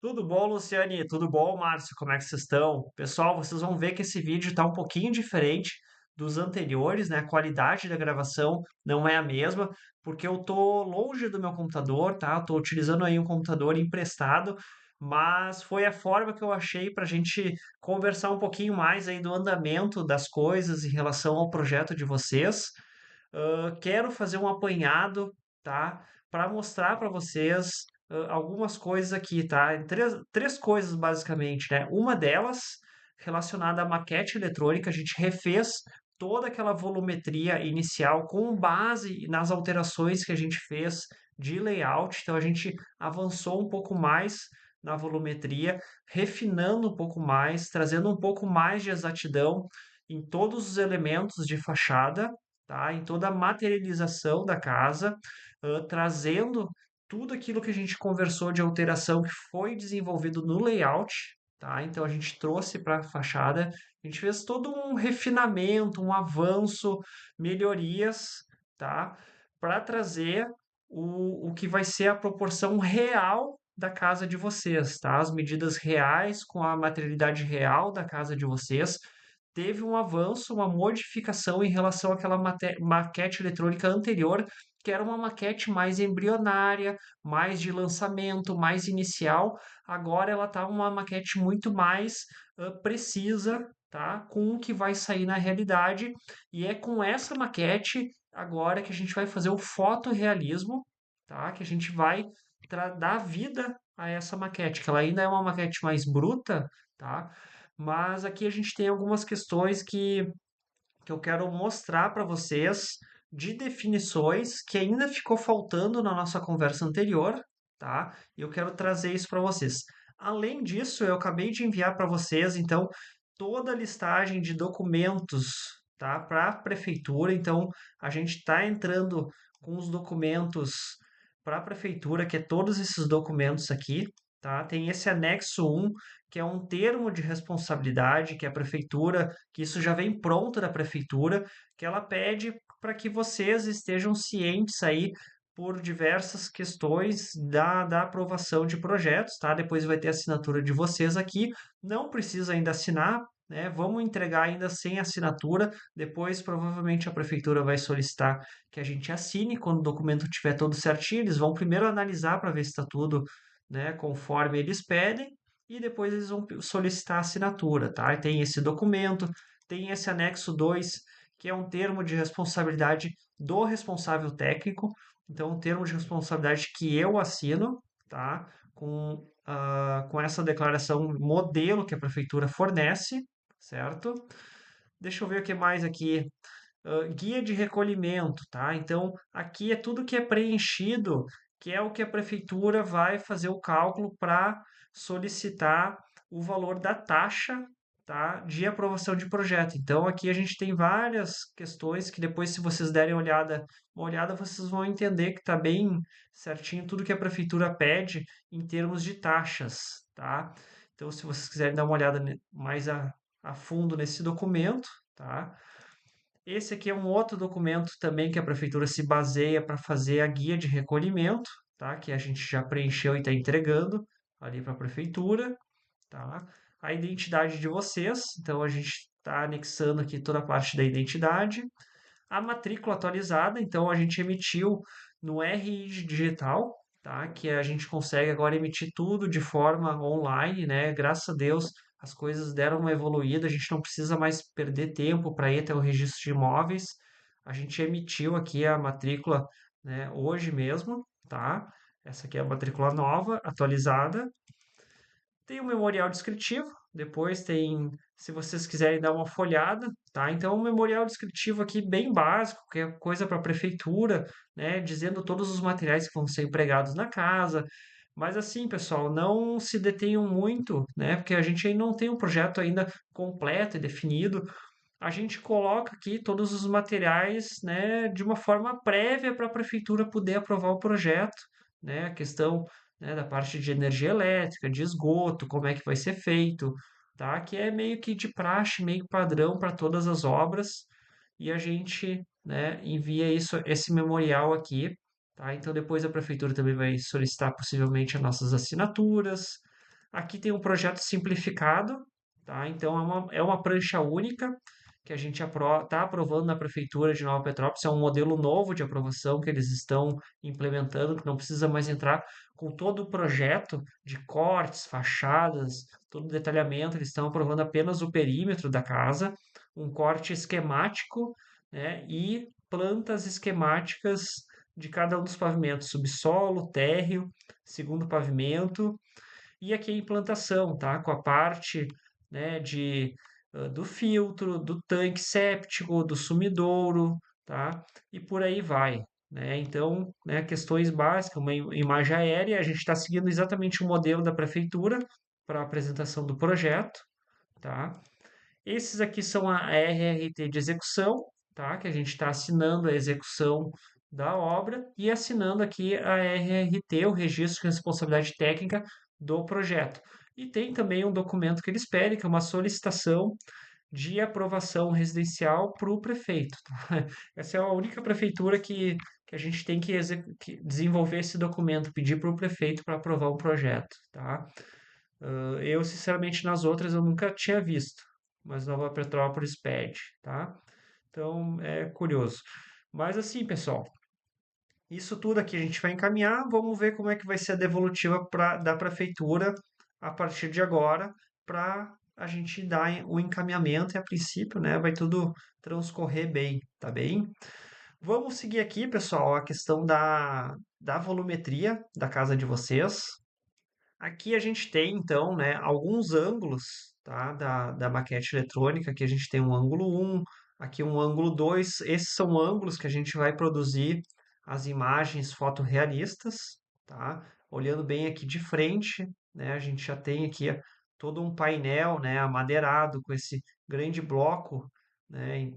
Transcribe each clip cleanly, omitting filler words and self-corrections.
Tudo bom, Luciane? Tudo bom, Márcio? Como é que vocês estão? Pessoal, vocês vão ver que esse vídeo está um pouquinho diferente dos anteriores, né? A qualidade da gravação não é a mesma, porque eu tô longe do meu computador, tá? Eu tô utilizando aí um computador emprestado, mas foi a forma que eu achei para a gente conversar um pouquinho mais aí do andamento das coisas em relação ao projeto de vocês. Quero fazer um apanhado, tá? Para mostrar para vocês algumas coisas aqui, tá? Três coisas basicamente, né? Uma delas relacionada à maquete eletrônica, a gente refez toda aquela volumetria inicial com base nas alterações que a gente fez de layout. Então a gente avançou um pouco mais na volumetria, refinando um pouco mais, trazendo um pouco mais de exatidão em todos os elementos de fachada, tá? Em toda a materialização da casa, trazendo tudo aquilo que a gente conversou de alteração que foi desenvolvido no layout, tá? Então a gente trouxe para a fachada, a gente fez todo um refinamento, um avanço, melhorias, tá? Para trazer o que vai ser a proporção real da casa de vocês, tá? As medidas reais com a materialidade real da casa de vocês. Teve um avanço, uma modificação em relação àquela maquete eletrônica anterior, que era uma maquete mais embrionária, mais de lançamento, mais inicial. Agora ela está uma maquete muito mais precisa, tá? Com o que vai sair na realidade. E é com essa maquete agora que a gente vai fazer o fotorrealismo, tá? Que a gente vai dar vida a essa maquete, que ela ainda é uma maquete mais bruta, tá? Mas aqui a gente tem algumas questões que eu quero mostrar para vocês de definições que ainda ficou faltando na nossa conversa anterior, tá? E eu quero trazer isso para vocês. Além disso, eu acabei de enviar para vocês, então, toda a listagem de documentos, tá? Para a prefeitura. Então, a gente está entrando com os documentos para a prefeitura, que é todos esses documentos aqui, tá? Tem esse anexo um que é um termo de responsabilidade que a prefeitura, que isso já vem pronto da prefeitura, que ela pede para que vocês estejam cientes aí por diversas questões da aprovação de projetos, tá? Depois vai ter a assinatura de vocês aqui. Não precisa ainda assinar, né? Vamos entregar ainda sem assinatura. Depois, provavelmente, a prefeitura vai solicitar que a gente assine quando o documento estiver todo certinho. Eles vão primeiro analisar para ver se está tudo, né, conforme eles pedem e depois eles vão solicitar a assinatura, tá? E tem esse documento, tem esse anexo 2 que é um termo de responsabilidade do responsável técnico, então um termo de responsabilidade que eu assino, tá? Com essa declaração modelo que a prefeitura fornece, certo? Deixa eu ver o que mais aqui. Guia de recolhimento, tá? Então, aqui é tudo que é preenchido, que é o que a prefeitura vai fazer o cálculo para solicitar o valor da taxa, tá? De aprovação de projeto. Então, aqui a gente tem várias questões que depois, se vocês derem uma olhada, vocês vão entender que está bem certinho tudo que a prefeitura pede em termos de taxas, tá? Então, se vocês quiserem dar uma olhada mais a fundo nesse documento, tá? Esse aqui é um outro documento também que a prefeitura se baseia para fazer a guia de recolhimento, tá? Que a gente já preencheu e está entregando ali para a prefeitura, tá? A identidade de vocês, então a gente está anexando aqui toda a parte da identidade. A matrícula atualizada, então a gente emitiu no RI digital, tá? Que a gente consegue agora emitir tudo de forma online, né? Graças a Deus as coisas deram uma evoluída, a gente não precisa mais perder tempo para ir até o registro de imóveis. A gente emitiu aqui a matrícula, né, hoje mesmo, tá? Essa aqui é a matrícula nova, atualizada. Tem o memorial descritivo, depois tem, se vocês quiserem dar uma folhada, tá? Então, um memorial descritivo aqui bem básico, que é coisa para a prefeitura, né? Dizendo todos os materiais que vão ser empregados na casa. Mas assim, pessoal, não se detenham muito, né? Porque a gente ainda não tem um projeto ainda completo e definido. A gente coloca aqui todos os materiais, né, de uma forma prévia para a prefeitura poder aprovar o projeto, né, a questão, né, da parte de energia elétrica, de esgoto, como é que vai ser feito, tá? Que é meio que de praxe, meio padrão para todas as obras, e a gente, né, envia esse memorial aqui, tá? Então depois a prefeitura também vai solicitar possivelmente as nossas assinaturas, Aqui tem um projeto simplificado, tá? Então é uma prancha única que a gente está aprovando na Prefeitura de Nova Petrópolis. É um modelo novo de aprovação que eles estão implementando, que não precisa mais entrar com todo o projeto de cortes, fachadas, todo o detalhamento. Eles estão aprovando apenas o perímetro da casa, um corte esquemático, né? E plantas esquemáticas de cada um dos pavimentos, subsolo, térreo, segundo pavimento e aqui a implantação, tá? Com a parte, né, do filtro, do tanque séptico, do sumidouro, tá? E por aí vai, né? Então, né, questões básicas, uma imagem aérea, a gente está seguindo exatamente o modelo da prefeitura para a apresentação do projeto, tá? Esses aqui são a RRT de execução, tá? Que a gente está assinando a execução da obra e assinando aqui a RRT, o Registro de Responsabilidade Técnica do projeto. E tem também um documento que eles pedem, que é uma solicitação de aprovação residencial para o prefeito, tá? Essa é a única prefeitura que a gente tem que desenvolver esse documento, pedir para o prefeito para aprovar um projeto, tá? Eu, sinceramente, nas outras eu nunca tinha visto, mas Nova Petrópolis pede, tá? Então é curioso. Mas assim, pessoal, isso tudo aqui a gente vai encaminhar. Vamos ver como é que vai ser a devolutiva da prefeitura a partir de agora, para a gente dar o encaminhamento e a princípio, né, vai tudo transcorrer bem, tá bem? Vamos seguir aqui, pessoal, a questão da volumetria da casa de vocês. Aqui a gente tem, então, né, alguns ângulos, tá, da maquete eletrônica. Aqui a gente tem um ângulo um, aqui um ângulo 2. Esses são ângulos que a gente vai produzir as imagens fotorrealistas, tá? Olhando bem aqui de frente, né, a gente já tem aqui todo um painel, né, amadeirado com esse grande bloco, né,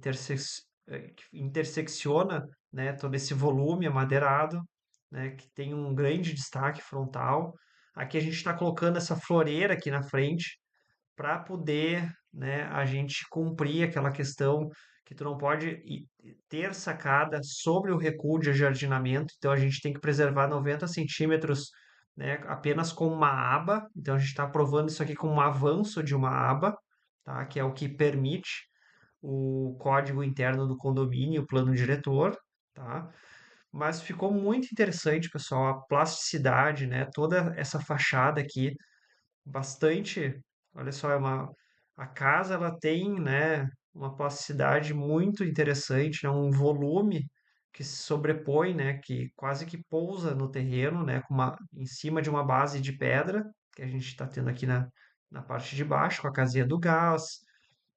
que intersecciona, né, todo esse volume amadeirado, né, que tem um grande destaque frontal. Aqui a gente está colocando essa floreira aqui na frente para poder, né, a gente cumprir aquela questão que tu não pode ter sacada sobre o recuo de ajardinamento. Então a gente tem que preservar 90 centímetros, né, apenas com uma aba. Então a gente está aprovando isso aqui com um avanço de uma aba, tá? Que é o que permite o código interno do condomínio, o plano diretor, tá? Mas ficou muito interessante, pessoal, a plasticidade, né? Toda essa fachada aqui, bastante, olha só, a casa ela tem, né, uma plasticidade muito interessante, né? Um volume que se sobrepõe, né, que quase que pousa no terreno, né, em cima de uma base de pedra, que a gente está tendo aqui na parte de baixo, com a casinha do gás,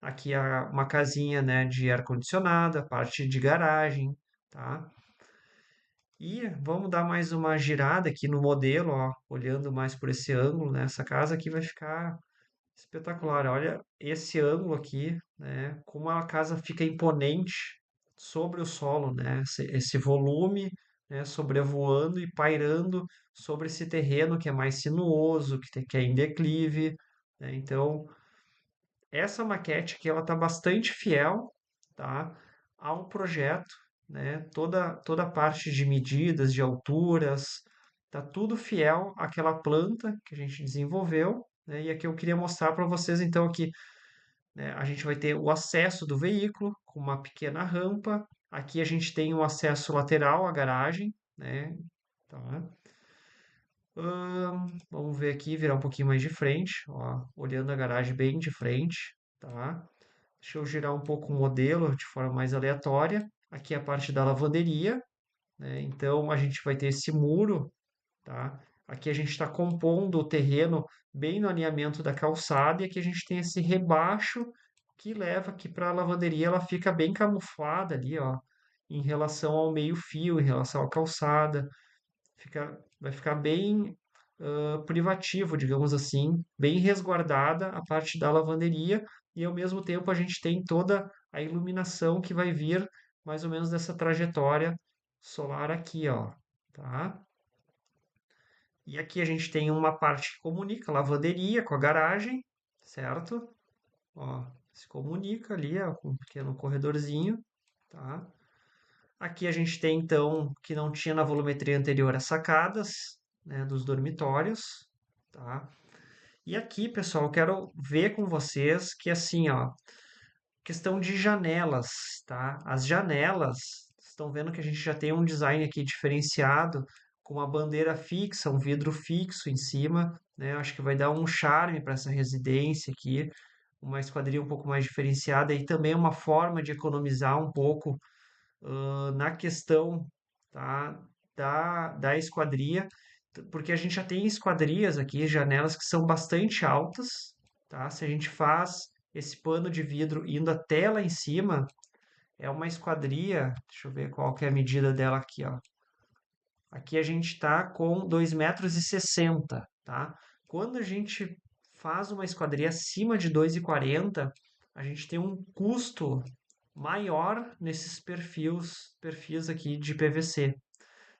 aqui uma casinha, né, de ar-condicionado, a parte de garagem, tá? E vamos dar mais uma girada aqui no modelo, ó, olhando mais por esse ângulo, né? Essa casa aqui vai ficar espetacular. Olha esse ângulo aqui, né? Como a casa fica imponente sobre o solo, né? Esse volume, né? Sobrevoando e pairando sobre esse terreno que é mais sinuoso, que é em declive, né? Então, essa maquete aqui ela está bastante fiel, tá, ao projeto, né? Toda a parte de medidas, de alturas, tá tudo fiel àquela planta que a gente desenvolveu, né? E aqui eu queria mostrar para vocês então que, né, a gente vai ter o acesso do veículo com uma pequena rampa. Aqui a gente tem o acesso lateral à garagem, né? Tá? Vamos ver aqui, virar um pouquinho mais de frente, ó, olhando a garagem bem de frente, tá? Deixa eu girar um pouco o modelo de forma mais aleatória. Aqui é a parte da lavanderia, né? Então a gente vai ter esse muro, tá? Aqui a gente está compondo o terreno bem no alinhamento da calçada e aqui a gente tem esse rebaixo que leva aqui para a lavanderia. Ela fica bem camuflada ali, ó, em relação ao meio-fio, em relação à calçada. Vai ficar bem privativo, digamos assim, bem resguardada a parte da lavanderia e ao mesmo tempo a gente tem toda a iluminação que vai vir mais ou menos dessa trajetória solar aqui, ó, tá? E aqui a gente tem uma parte que comunica a lavanderia com a garagem, certo? Ó, se comunica ali, ó, com um pequeno corredorzinho, tá? Aqui a gente tem então, que não tinha na volumetria anterior, as sacadas, né, dos dormitórios, tá? E aqui, pessoal, eu quero ver com vocês que assim, ó, questão de janelas, tá? As janelas, estão vendo que a gente já tem um design aqui diferenciado, com uma bandeira fixa, um vidro fixo em cima, né? Eu acho que vai dar um charme para essa residência aqui, uma esquadria um pouco mais diferenciada e também uma forma de economizar um pouco na questão, tá, da esquadria, porque a gente já tem esquadrias aqui, janelas que são bastante altas, tá? Se a gente faz esse pano de vidro indo até lá em cima, é uma esquadria, deixa eu ver qual que é a medida dela aqui, ó. Aqui a gente está com 2,60 m, tá? Quando a gente faz uma esquadria acima de 2,40 m, a gente tem um custo maior nesses perfis aqui de PVC,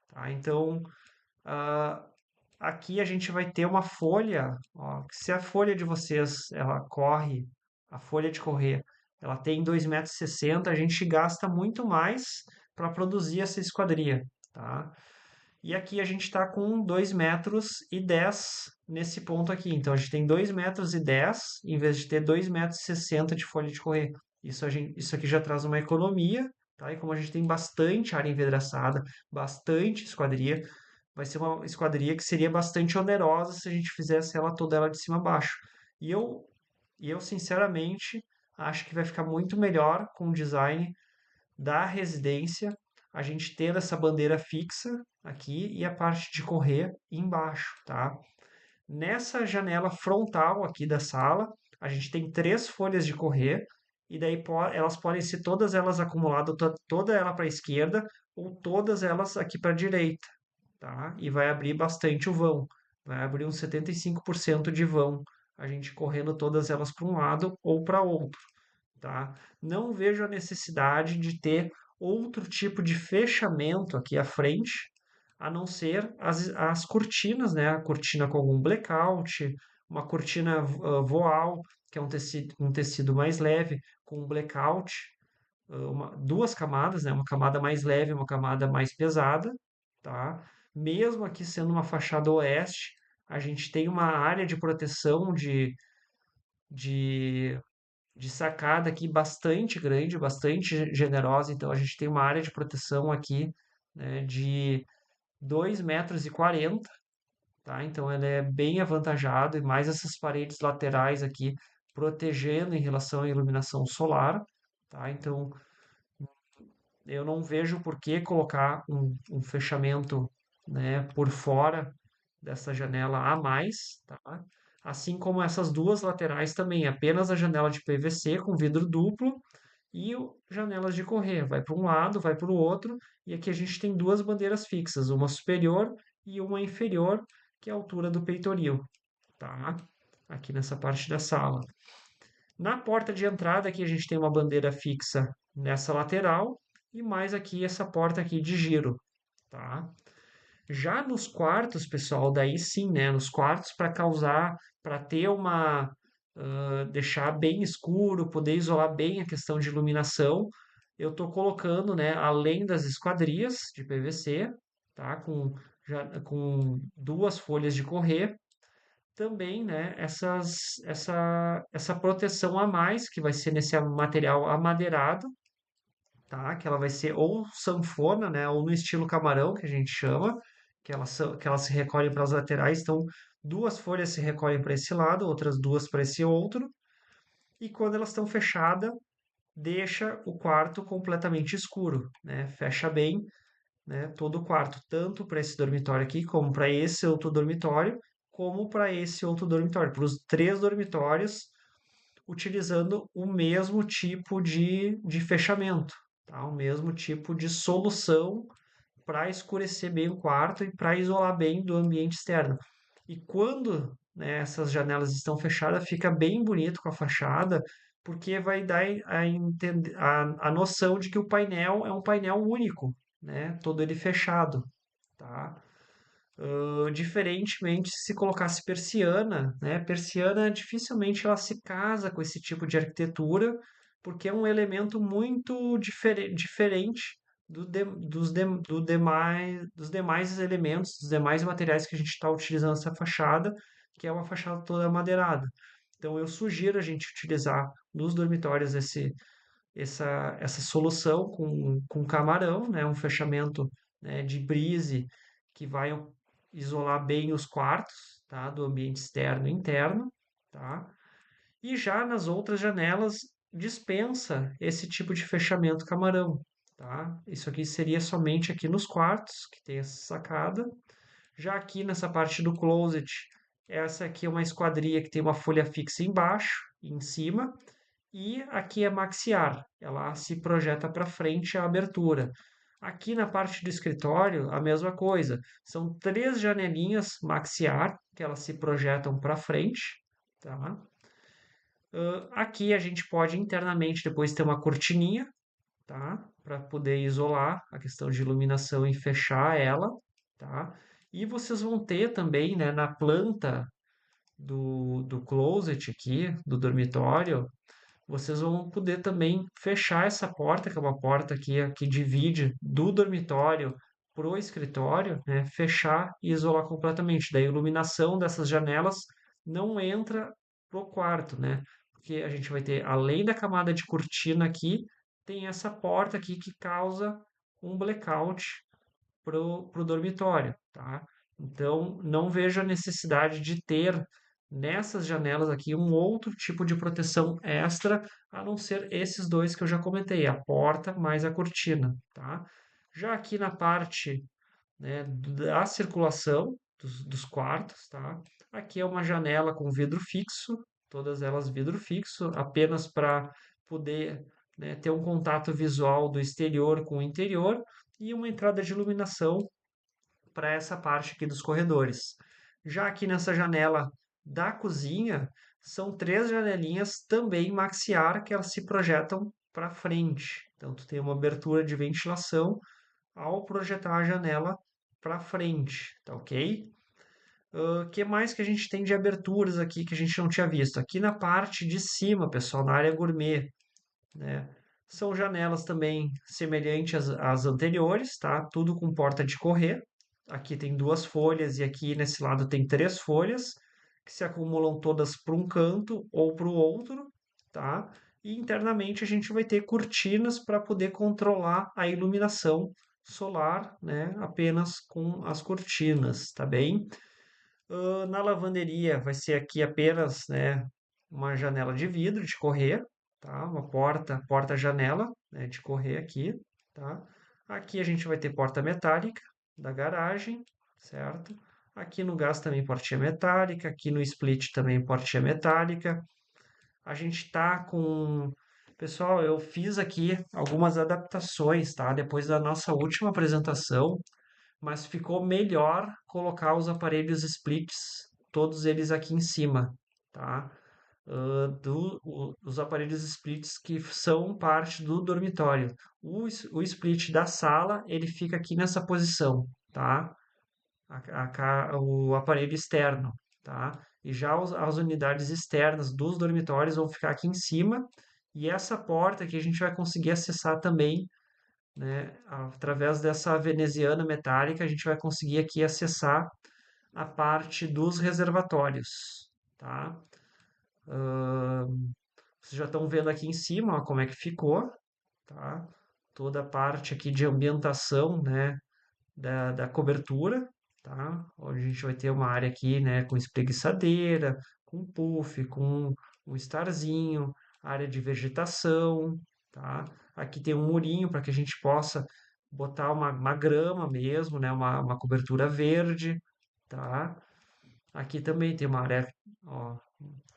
tá? Então, ah, aqui a gente vai ter uma folha, ó, que se a folha de vocês, ela corre, a folha de correr, ela tem 2,60 m, a gente gasta muito mais para produzir essa esquadria, tá? E aqui a gente está com 2,10 m nesse ponto aqui. Então a gente tem 2,10 m em vez de ter 2,60 m de folha de correr. Isso aqui já traz uma economia, tá? E como a gente tem bastante área envidraçada, bastante esquadria, vai ser uma esquadria que seria bastante onerosa se a gente fizesse ela toda ela de cima a baixo. E eu, e eu sinceramente acho que vai ficar muito melhor com o design da residência, a gente tendo essa bandeira fixa aqui e a parte de correr embaixo, tá? Nessa janela frontal aqui da sala, a gente tem 3 folhas de correr e daí elas podem ser todas elas acumuladas, toda ela para a esquerda ou todas elas aqui para a direita, tá? E vai abrir bastante o vão, vai abrir uns 75% de vão, a gente correndo todas elas para um lado ou para outro, tá? Não vejo a necessidade de ter outro tipo de fechamento aqui à frente, a não ser as cortinas, né? A cortina com algum blackout, uma cortina voal, que é um tecido mais leve, com um blackout, duas camadas, né? Uma camada mais leve, uma camada mais pesada, tá? Mesmo aqui sendo uma fachada oeste, a gente tem uma área de proteção de de sacada aqui bastante grande, bastante generosa. Então a gente tem uma área de proteção aqui, né, de 2,40 m, tá? Então ela é bem avantajada e mais essas paredes laterais aqui protegendo em relação à iluminação solar, tá? Então eu não vejo por que colocar um fechamento, né, por fora dessa janela a mais, tá? Assim como essas duas laterais também, apenas a janela de PVC com vidro duplo e janelas de correr. Vai para um lado, vai para o outro, e aqui a gente tem duas bandeiras fixas, uma superior e uma inferior, que é a altura do peitoril, tá? Aqui nessa parte da sala. Na porta de entrada aqui a gente tem uma bandeira fixa nessa lateral e mais aqui essa porta aqui de giro, tá? Já nos quartos, pessoal, daí sim, né? Nos quartos para causar, para ter uma, deixar bem escuro, poder isolar bem a questão de iluminação, eu estou colocando, né? Além das esquadrias de PVC, tá? Com 2 folhas de correr, também, né? Essa proteção a mais que vai ser nesse material amadeirado, tá? Que ela vai ser ou sanfona, né? Ou no estilo camarão, que a gente chama, que elas se recolhem para as laterais. Então, 2 folhas se recolhem para esse lado, outras duas para esse outro. E quando elas estão fechadas, deixa o quarto completamente escuro, né? Fecha bem, né? Todo o quarto, tanto para esse dormitório aqui, como para esse outro dormitório, como para esse outro dormitório, para os 3 dormitórios utilizando o mesmo tipo de fechamento, tá? O mesmo tipo de solução para escurecer bem o quarto e para isolar bem do ambiente externo. E quando, né, essas janelas estão fechadas, fica bem bonito com a fachada, porque vai dar a noção de que o painel é um painel único, né? Todo ele fechado, tá? Diferentemente se colocasse persiana, né? Persiana dificilmente ela se casa com esse tipo de arquitetura, porque é um elemento muito diferente dos demais elementos, dos demais materiais que a gente está utilizando nessa fachada, que é uma fachada toda madeirada. Então, eu sugiro a gente utilizar nos dormitórios essa solução com camarão, né? Um fechamento, né, de brise que vai isolar bem os quartos, tá? Do ambiente externo e interno, tá? E já nas outras janelas dispensa esse tipo de fechamento camarão, tá? Isso aqui seria somente aqui nos quartos, que tem essa sacada. Já aqui nessa parte do closet, essa aqui é uma esquadria que tem uma folha fixa embaixo e em cima, e aqui é maxiar, ela se projeta para frente a abertura. Aqui na parte do escritório, a mesma coisa. São três janelinhas maxiar que elas se projetam para frente, tá? Aqui a gente pode internamente depois ter uma cortininha, tá? Para poder isolar a questão de iluminação e fechar ela, tá? E vocês vão ter também, né, na planta do closet aqui, do dormitório, vocês vão poder também fechar essa porta, que é uma porta que divide do dormitório para o escritório, né? Fechar e isolar completamente. Daí a iluminação dessas janelas não entra pro quarto, né? Porque a gente vai ter, além da camada de cortina aqui, tem essa porta aqui que causa um blackout pro dormitório, tá? Então, não vejo a necessidade de ter nessas janelas aqui um outro tipo de proteção extra, a não ser esses dois que eu já comentei, a porta mais a cortina, tá? Já aqui na parte, né, da circulação dos quartos, tá? Aqui é uma janela com vidro fixo, todas elas vidro fixo, apenas para poder, né, ter um contato visual do exterior com o interior e uma entrada de iluminação para essa parte aqui dos corredores. Já aqui nessa janela da cozinha, são três janelinhas também maxiar que elas se projetam para frente. Então, tu tem uma abertura de ventilação ao projetar a janela para frente, tá ok? O que mais que a gente tem de aberturas aqui que a gente não tinha visto? Aqui na parte de cima, pessoal, na área gourmet, né? São janelas também semelhantes às anteriores, tá? Tudo com porta de correr. Aqui tem duas folhas e aqui nesse lado tem três folhas que se acumulam todas para um canto ou para o outro, tá? E internamente a gente vai ter cortinas para poder controlar a iluminação solar, né? Apenas com as cortinas, tá bem? Na lavanderia vai ser aqui apenas, né, uma janela de vidro de correr, tá? Uma porta-janela, né, de correr aqui, tá? Aqui a gente vai ter porta metálica da garagem, certo? Aqui no gás também portinha metálica, aqui no split também portinha metálica. A gente tá com... Pessoal, eu fiz aqui algumas adaptações, tá? Depois da nossa última apresentação, mas ficou melhor colocar os aparelhos splits, todos eles aqui em cima, tá? Os aparelhos splits que são parte do dormitório. O split da sala, ele fica aqui nessa posição, tá? O aparelho externo, tá? E já as unidades externas dos dormitórios vão ficar aqui em cima, e essa porta que a gente vai conseguir acessar também, né? Através dessa veneziana metálica, a gente vai conseguir aqui acessar a parte dos reservatórios, tá? Vocês já estão vendo aqui em cima, ó, como é que ficou, tá? Toda a parte aqui de ambientação, né, da cobertura, tá? Onde a gente vai ter uma área aqui, né, com espreguiçadeira, com puff, com um estarzinho, área de vegetação, tá? Aqui tem um murinho para que a gente possa botar uma grama mesmo, né, uma cobertura verde, tá? Aqui também tem uma área, ó,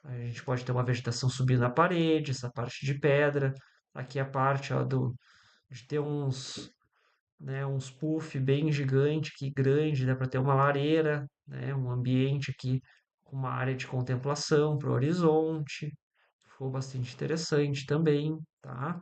a gente pode ter uma vegetação subindo na parede, essa parte de pedra. Aqui a parte, ó, de ter uns, né, uns puff bem gigante aqui, grande, dá para ter uma lareira, né, um ambiente aqui com uma área de contemplação para o horizonte. Ficou bastante interessante também, tá?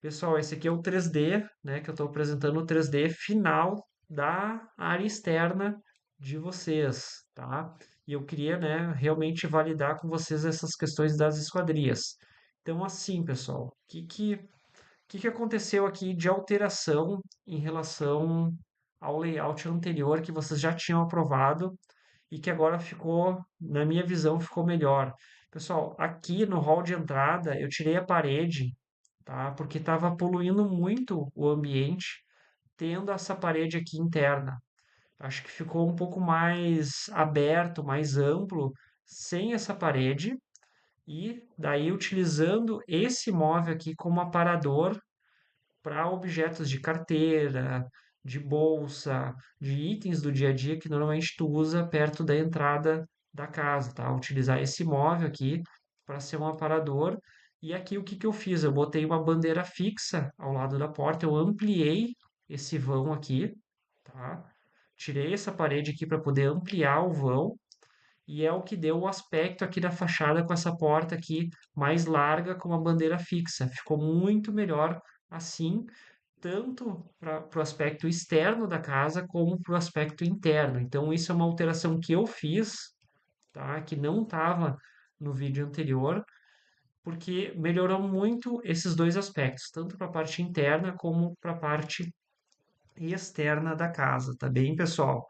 Pessoal, esse aqui é o 3D, né, que eu estou apresentando o 3D final da área externa de vocês, tá? E eu queria, né, realmente validar com vocês essas questões das esquadrias. Então, assim, pessoal, o que aconteceu aqui de alteração em relação ao layout anterior que vocês já tinham aprovado e que agora ficou, na minha visão, ficou melhor. Pessoal, aqui no hall de entrada eu tirei a parede, tá? Porque estava poluindo muito o ambiente, tendo essa parede aqui interna. Acho que ficou um pouco mais aberto, mais amplo, sem essa parede, e daí utilizando esse móvel aqui como aparador para objetos de carteira, de bolsa, de itens do dia a dia que normalmente tu usa perto da entrada da casa, tá? Utilizar esse móvel aqui para ser um aparador. E aqui o que que eu fiz? Eu botei uma bandeira fixa ao lado da porta, eu ampliei esse vão aqui, tá? Tirei essa parede aqui para poder ampliar o vão e é o que deu o aspecto aqui da fachada com essa porta aqui mais larga com uma bandeira fixa. Ficou muito melhor assim, tanto para o aspecto externo da casa como para o aspecto interno. Então, isso é uma alteração que eu fiz, tá? Que não estava no vídeo anterior, porque melhorou muito esses dois aspectos, tanto para a parte interna como para a parte externa da casa, tá bem, pessoal?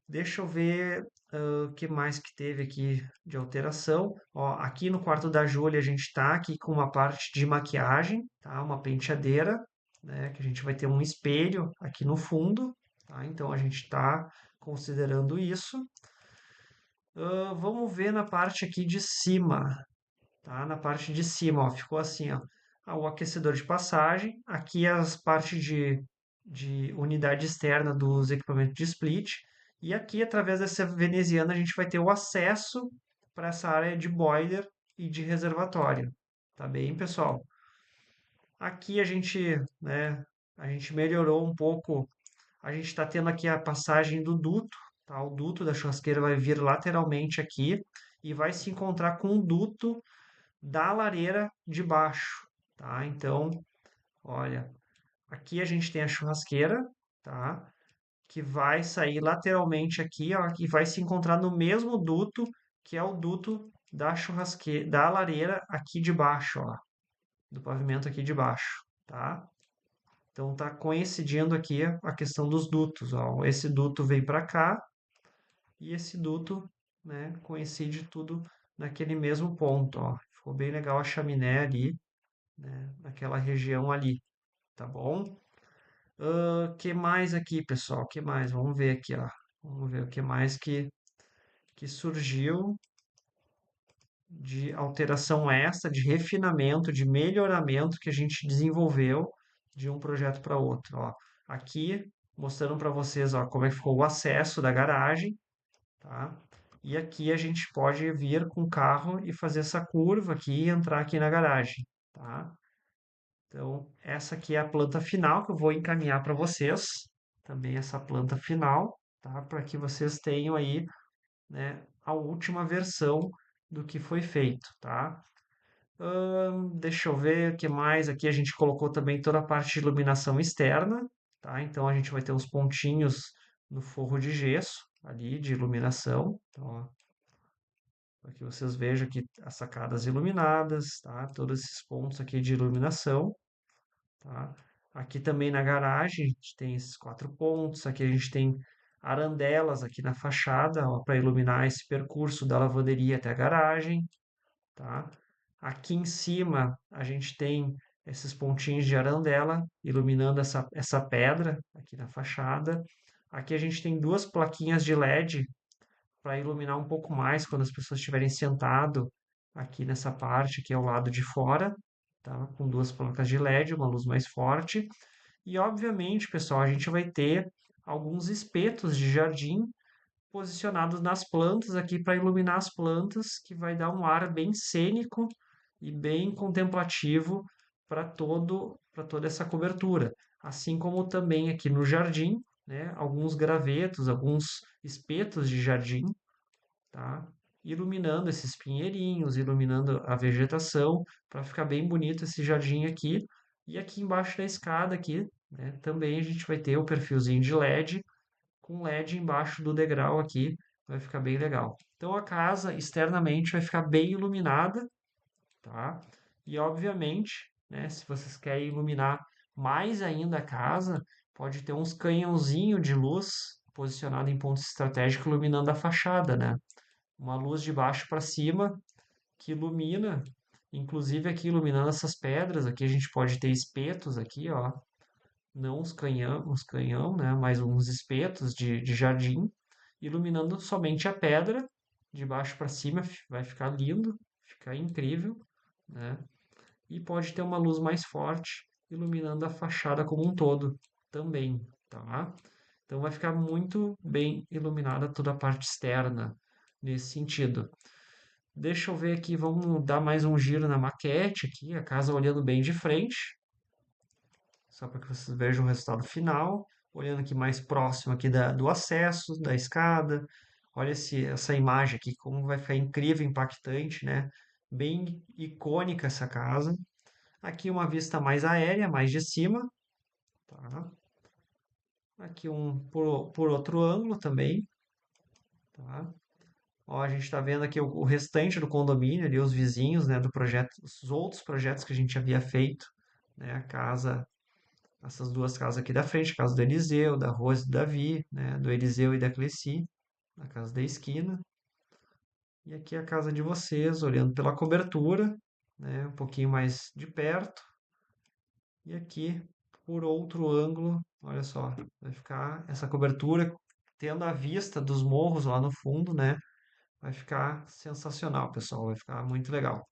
Deixa eu ver, o que mais que teve aqui de alteração. Ó, aqui no quarto da Júlia a gente está aqui com uma parte de maquiagem, tá? Uma penteadeira, né? Que a gente vai ter um espelho aqui no fundo, tá? Então a gente está considerando isso. Vamos ver na parte aqui de cima, tá? Na parte de cima, ó, ficou assim, ó. O aquecedor de passagem, aqui as partes de unidade externa dos equipamentos de split, e aqui, através dessa veneziana, a gente vai ter o acesso para essa área de boiler e de reservatório. Tá bem, pessoal? Aqui né, a gente melhorou um pouco. A gente está tendo aqui a passagem do duto, tá? O duto da churrasqueira vai vir lateralmente aqui e vai se encontrar com o duto da lareira de baixo, tá? Então, olha, aqui a gente tem a churrasqueira, tá? Que vai sair lateralmente aqui, ó, e vai se encontrar no mesmo duto, que é o duto da churrasqueira, da lareira aqui de baixo, ó, do pavimento aqui de baixo, tá? Então tá coincidindo aqui a questão dos dutos, ó. Esse duto vem para cá e esse duto, né, coincide tudo naquele mesmo ponto, ó. Ficou bem legal a chaminé ali, né, naquela região ali, tá bom? Que mais aqui, pessoal? Que mais? Vamos ver aqui, ó. Vamos ver o que mais que surgiu de alteração extra, de refinamento, de melhoramento que a gente desenvolveu de um projeto para outro, ó. Aqui mostrando para vocês, ó, como é que ficou o acesso da garagem, tá? E aqui a gente pode vir com o carro e fazer essa curva aqui e entrar aqui na garagem, tá? Então, essa aqui é a planta final que eu vou encaminhar para vocês. Também essa planta final, tá? Para que vocês tenham aí, né, a última versão do que foi feito, tá? Deixa eu ver o que mais. Aqui a gente colocou também toda a parte de iluminação externa, tá? Então a gente vai ter uns pontinhos no forro de gesso ali de iluminação. Então, ó, para que vocês vejam aqui as sacadas iluminadas, tá? Todos esses pontos aqui de iluminação. Tá? Aqui também na garagem, a gente tem esses quatro pontos. Aqui a gente tem arandelas aqui na fachada, para iluminar esse percurso da lavanderia até a garagem, tá? Aqui em cima a gente tem esses pontinhos de arandela iluminando essa pedra aqui na fachada. Aqui a gente tem duas plaquinhas de LED para iluminar um pouco mais quando as pessoas estiverem sentado aqui nessa parte, que é o lado de fora, tá? Com duas placas de LED, uma luz mais forte. E obviamente, pessoal, a gente vai ter alguns espetos de jardim posicionados nas plantas aqui para iluminar as plantas, que vai dar um ar bem cênico e bem contemplativo para toda essa cobertura. Assim como também aqui no jardim, né, alguns gravetos, alguns espetos de jardim, tá? Iluminando esses pinheirinhos, iluminando a vegetação, para ficar bem bonito esse jardim aqui. E aqui embaixo da escada aqui, né, também a gente vai ter o perfilzinho de LED, com LED embaixo do degrau aqui, vai ficar bem legal. Então a casa externamente vai ficar bem iluminada, tá? E obviamente, né, se vocês querem iluminar mais ainda a casa, pode ter uns canhãozinho de luz, posicionado em pontos estratégicos, iluminando a fachada, né? Uma luz de baixo para cima que ilumina, inclusive aqui iluminando essas pedras. Aqui a gente pode ter espetos aqui, ó, não os canhão, né? Mas uns espetos de jardim, iluminando somente a pedra de baixo para cima. Vai ficar lindo, ficar incrível, né? E pode ter uma luz mais forte iluminando a fachada como um todo também, tá? Então vai ficar muito bem iluminada toda a parte externa nesse sentido. Deixa eu ver aqui, vamos dar mais um giro na maquete aqui, a casa olhando bem de frente, só para que vocês vejam o resultado final. Olhando aqui mais próximo aqui do acesso, da escada. Olha essa imagem aqui, como vai ficar incrível, impactante, né? Bem icônica essa casa. Aqui uma vista mais aérea, mais de cima, tá? Aqui um por outro ângulo também, tá? Ó, a gente está vendo aqui o restante do condomínio, ali os vizinhos, né, do projeto, os outros projetos que a gente havia feito, né, a casa, essas duas casas aqui da frente, a casa do Eliseu, da Rose e do Davi, né, do Eliseu e da Cleci, a casa da esquina, e aqui a casa de vocês, olhando pela cobertura, né, um pouquinho mais de perto, e aqui por outro ângulo, olha só, vai ficar essa cobertura tendo a vista dos morros lá no fundo, né? Vai ficar sensacional, pessoal, vai ficar muito legal.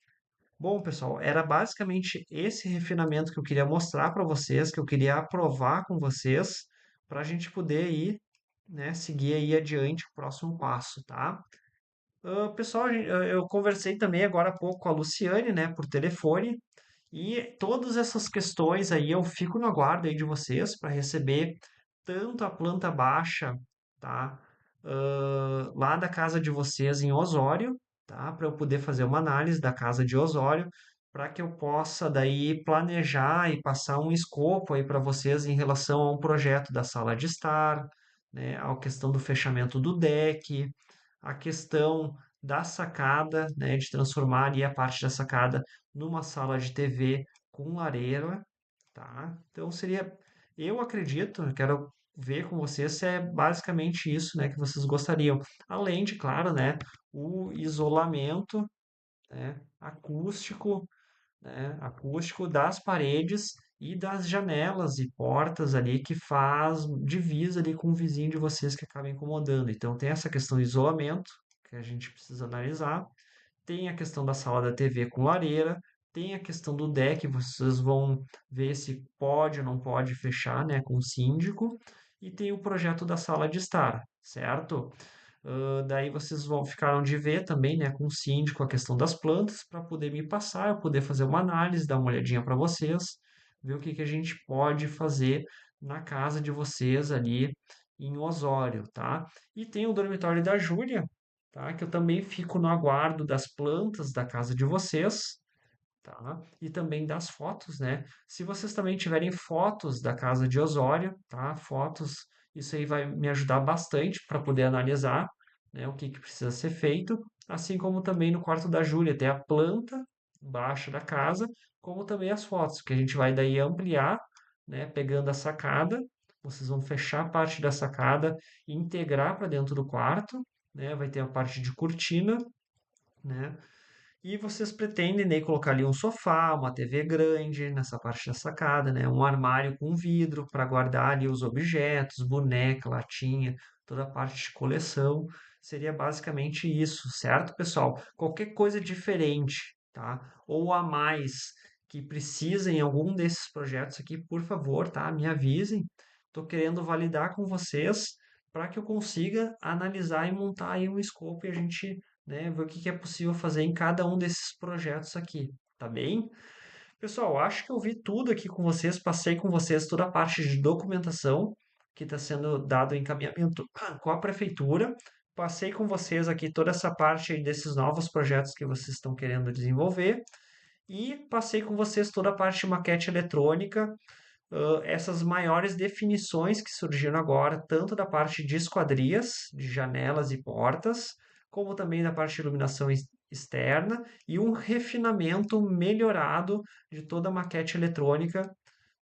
Bom, pessoal, era basicamente esse refinamento que eu queria mostrar para vocês, que eu queria aprovar com vocês, para a gente poder ir, né, seguir aí adiante o próximo passo, tá? Pessoal, eu conversei também agora há pouco com a Luciane, né, por telefone, e todas essas questões aí eu fico no aguardo aí de vocês para receber tanto a planta baixa, tá? Lá da casa de vocês em Osório, tá? Para eu poder fazer uma análise da casa de Osório, para que eu possa daí planejar e passar um escopo aí para vocês em relação a um projeto da sala de estar, né? A questão do fechamento do deck, a questão da sacada, né? De transformar ali a parte da sacada numa sala de TV com lareira, tá? Então seria, eu acredito, eu quero ver com vocês se é basicamente isso, né, que vocês gostariam. Além de, claro, né, o isolamento, né, acústico das paredes e das janelas e portas ali que faz divisa ali com o vizinho de vocês que acaba incomodando. Então tem essa questão do isolamento que a gente precisa analisar, tem a questão da sala da TV com lareira, tem a questão do deck, vocês vão ver se pode ou não pode fechar, né, com o síndico, e tem o projeto da sala de estar, certo? Daí vocês vão ficaram de ver também, né, com o síndico a questão das plantas para poder me passar, eu poder fazer uma análise, dar uma olhadinha para vocês, ver o que que a gente pode fazer na casa de vocês ali em Osório, tá? E tem o dormitório da Júlia, tá? Que eu também fico no aguardo das plantas da casa de vocês, tá? E também das fotos, né? Se vocês também tiverem fotos da casa de Osório, tá? Fotos, isso aí vai me ajudar bastante para poder analisar, né, o que que precisa ser feito, assim como também no quarto da Júlia, tem a planta baixa da casa, como também as fotos, que a gente vai daí ampliar, né, pegando a sacada, vocês vão fechar a parte da sacada e integrar para dentro do quarto, né? Vai ter a parte de cortina, né? E vocês pretendem daí colocar ali um sofá, uma TV grande nessa parte da sacada, né? Um armário com vidro para guardar ali os objetos, boneca, latinha, toda a parte de coleção. Seria basicamente isso, certo, pessoal? Qualquer coisa diferente, tá? Ou a mais que precisem em algum desses projetos aqui, por favor, tá? Me avisem. Estou querendo validar com vocês para que eu consiga analisar e montar aí um escopo e a gente, né, ver o que que é possível fazer em cada um desses projetos aqui, tá bem? Pessoal, acho que eu vi tudo aqui com vocês, passei com vocês toda a parte de documentação que está sendo dado em encaminhamento com a prefeitura, passei com vocês aqui toda essa parte aí desses novos projetos que vocês estão querendo desenvolver e passei com vocês toda a parte de maquete eletrônica, essas maiores definições que surgiram agora, tanto da parte de esquadrias, de janelas e portas, como também da parte de iluminação externa e um refinamento melhorado de toda a maquete eletrônica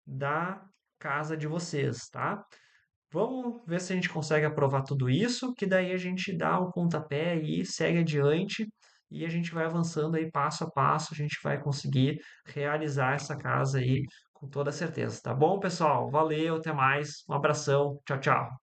da casa de vocês, tá? Vamos ver se a gente consegue aprovar tudo isso, que daí a gente dá o pontapé e segue adiante e a gente vai avançando aí passo a passo, a gente vai conseguir realizar essa casa aí com toda certeza. Tá bom, pessoal? Valeu, até mais. Um abração. Tchau, tchau.